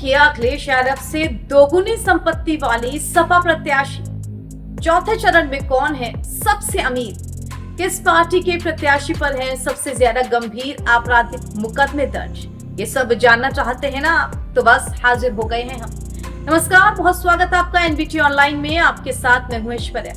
किया अखिलेश यादव से दोगुनी संपत्ति वाली सपा प्रत्याशी। चौथे चरण में कौन है सबसे अमीर, किस पार्टी के प्रत्याशी पर है सबसे ज्यादा गंभीर आपराधिक मुकदमे दर्ज, ये सब जानना चाहते हैं ना आप, तो बस हाजिर हो गए हैं हम। नमस्कार, बहुत स्वागत है आपका एनबीटी ऑनलाइन में। आपके साथ मैं हूं ऐश्वर्या।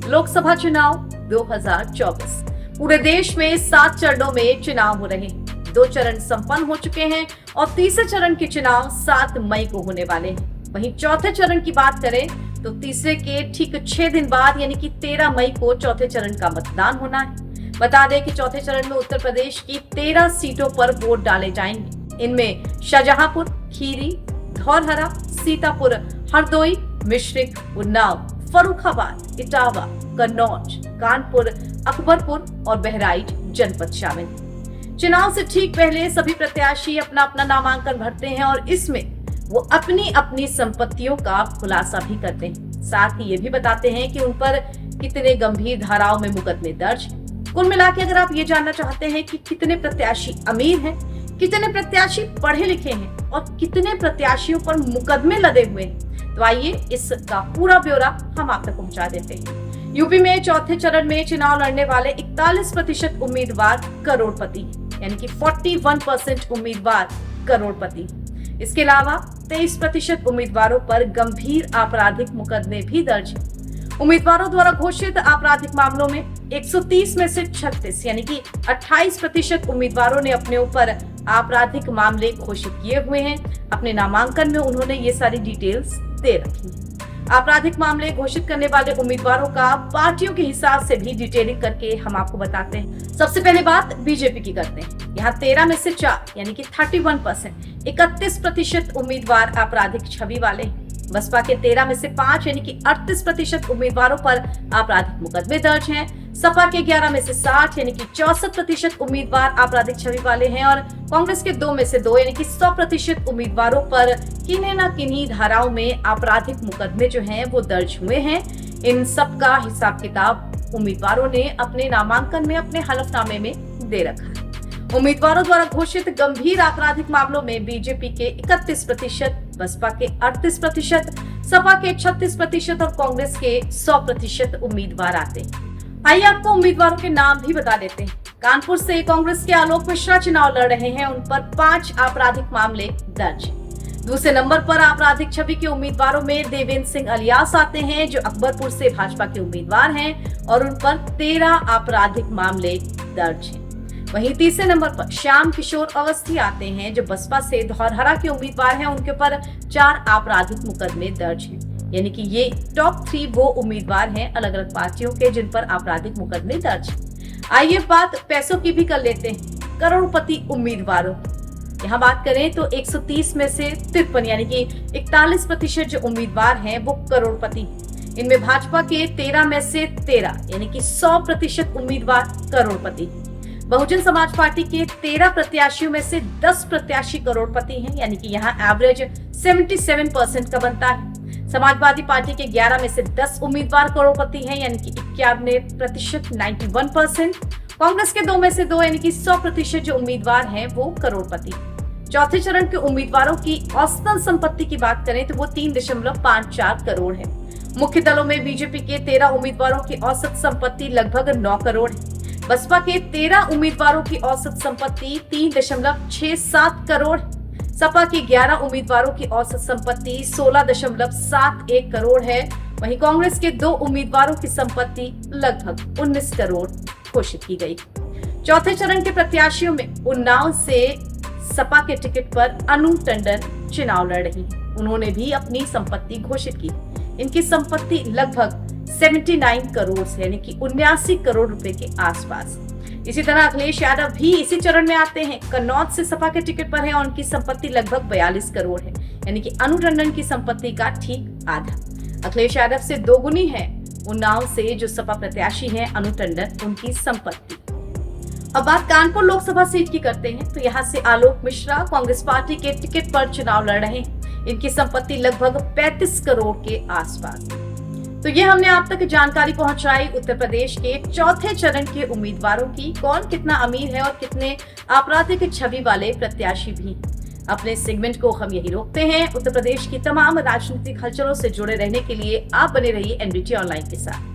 लोकसभा चुनाव 2024 पूरे देश में 7 चरणों में चुनाव हो रहे हैं। 2 चरण संपन्न हो चुके हैं और तीसरे चरण के चुनाव 7 मई को होने वाले हैं। वहीं चौथे चरण की बात करें तो तीसरे के ठीक 6 दिन बाद यानी कि 13 मई को चौथे चरण का मतदान होना है। बता दें कि चौथे चरण में उत्तर प्रदेश की 13 सीटों पर वोट डाले जाएंगे। इनमें शाहजहांपुर, खीरी, धौरहरा, सीतापुर, हरदोई, मिश्रिख, उन्नाव, फर्रुखाबाद, इटावा, कन्नौज, कानपुर, अकबरपुर और बहराइच जनपद शामिल हैं। चुनाव से ठीक पहले सभी प्रत्याशी अपना अपना नामांकन भरते हैं और इसमें वो अपनी अपनी संपत्तियों का खुलासा भी करते हैं। साथ ही ये भी बताते हैं कि उन पर कितने गंभीर धाराओं में मुकदमे दर्ज हैं। कुल मिलाकर अगर आप ये जानना चाहते हैं कि कितने प्रत्याशी अमीर हैं, कितने प्रत्याशी पढ़े लिखे हैं और कितने प्रत्याशियों पर मुकदमे लदे हुए हैं, तो आइए इसका पूरा ब्यौरा हम आप तक पहुंचा देते हैं। यूपी में चौथे चरण में चुनाव लड़ने वाले 41% उम्मीदवार करोड़पति, यानी कि 41% उम्मीदवार करोड़पति। इसके अलावा 23% उम्मीदवारों पर गंभीर आपराधिक मुकदमे भी दर्ज हैं। उम्मीदवारों द्वारा घोषित आपराधिक मामलों में 130 में से 36 यानी कि 28% उम्मीदवारों ने अपने ऊपर आपराधिक मामले घोषित किए हुए हैं। अपने नामांकन में उन्होंने ये सारी डिटेल्स दे रखी है। आपराधिक मामले घोषित करने वाले उम्मीदवारों का पार्टियों के हिसाब से भी डिटेलिंग करके हम आपको बताते हैं। सबसे पहले बात बीजेपी की करते हैं। यहाँ 13 में से 4 यानी कि 31%, 31% उम्मीदवार आपराधिक छवि वाले हैं। बसपा के 13 में से 5 यानी कि 38% उम्मीदवारों पर आपराधिक मुकदमे दर्ज हैं। सपा के 11 में से 60 यानी कि 64% उम्मीदवार आपराधिक छवि वाले हैं और कांग्रेस के 2 में से 2 यानी कि 100% उम्मीदवारों पर किन्हीं न किन्हीं धाराओं में आपराधिक मुकदमे जो हैं वो दर्ज हुए हैं। इन सब का हिसाब किताब उम्मीदवारों ने अपने नामांकन में, अपने हलफनामे में दे रखा है। उम्मीदवारों द्वारा घोषित गंभीर आपराधिक मामलों में बीजेपी के 31%, बसपा के 38%, सपा के 36% और कांग्रेस के 100% उम्मीदवार आते हैं। आइए आपको उम्मीदवारों के नाम भी बता देते हैं। कानपुर से कांग्रेस के आलोक मिश्रा चुनाव लड़ रहे हैं। उन पर 5 आपराधिक मामले दर्ज हैं। दूसरे नंबर पर आपराधिक छवि के उम्मीदवारों में देवेंद्र सिंह अलियास आते हैं, जो अकबरपुर से भाजपा के उम्मीदवार हैं और उन पर 13 आपराधिक मामले दर्ज हैं। वहीं तीसरे नंबर पर श्याम किशोर अवस्थी आते हैं, जो बसपा से धौरहरा के उम्मीदवार हैं। उनके ऊपर 4 आपराधिक मुकदमे दर्ज हैं। यानी कि ये टॉप 3 वो उम्मीदवार हैं अलग अलग पार्टियों के जिन पर आपराधिक मुकदमे दर्ज हैं। आइए बात पैसों की भी कर लेते हैं, करोड़पति उम्मीदवारों। यहाँ बात करें तो 130 में से 53 यानी कि 41% जो उम्मीदवार हैं वो करोड़पति। इनमें भाजपा के 13 में से 13 यानी कि 100% उम्मीदवार करोड़पति। बहुजन समाज पार्टी के 13 प्रत्याशियों में से 10 प्रत्याशी करोड़पति हैं, यानी कि यहाँ एवरेज 77% का बनता है। समाजवादी पार्टी के 11 में से 10 उम्मीदवार करोड़पति हैं, यानी कि 51% 91%। कांग्रेस के 2 में से 2 यानी कि 100% जो उम्मीदवार हैं वो करोड़पति। चौथे चरण के उम्मीदवारों की औसतन संपत्ति की बात करें तो वो 3.54 करोड़ है। मुख्य दलों में बीजेपी के 13 उम्मीदवारों की औसत संपत्ति लगभग 9 करोड़ है। बसपा के 13 उम्मीदवारों की औसत संपत्ति 3.67 करोड़, सपा के 11 उम्मीदवारों की औसत संपत्ति 16.71 करोड़ है। वहीं कांग्रेस के 2 उम्मीदवारों की संपत्ति लगभग 19 करोड़ घोषित की गई। चौथे चरण के प्रत्याशियों में उन्नाव से सपा के टिकट पर अनु टंडन चुनाव लड़ रही हैं। उन्होंने भी अपनी संपत्ति घोषित की। इनकी संपत्ति लगभग 79 करोड़ से यानी कि 79 करोड़ रुपए के आसपास। इसी तरह अखिलेश यादव भी इसी चरण में आते हैं। कन्नौज से सपा के टिकट पर है और उनकी संपत्ति लगभग 42 करोड़ है, यानी कि अनु टंडन की संपत्ति का ठीक आधा। अखिलेश यादव से दोगुनी है उन्नाव से जो सपा प्रत्याशी हैं अनु टंडन, उनकी संपत्ति। अब बात कानपुर लोकसभा सीट की करते हैं तो यहाँ से आलोक मिश्रा कांग्रेस पार्टी के टिकट पर चुनाव लड़ रहे हैं। इनकी संपत्ति लगभग 35 करोड़ के आसपास। तो ये हमने आप तक जानकारी पहुंचाई उत्तर प्रदेश के चौथे चरण के उम्मीदवारों की, कौन कितना अमीर है और कितने आपराधिक छवि वाले प्रत्याशी भी। अपने सेगमेंट को हम यही रोकते हैं। उत्तर प्रदेश की तमाम राजनीतिक हलचलों से जुड़े रहने के लिए आप बने रहिए एनबीटी ऑनलाइन के साथ।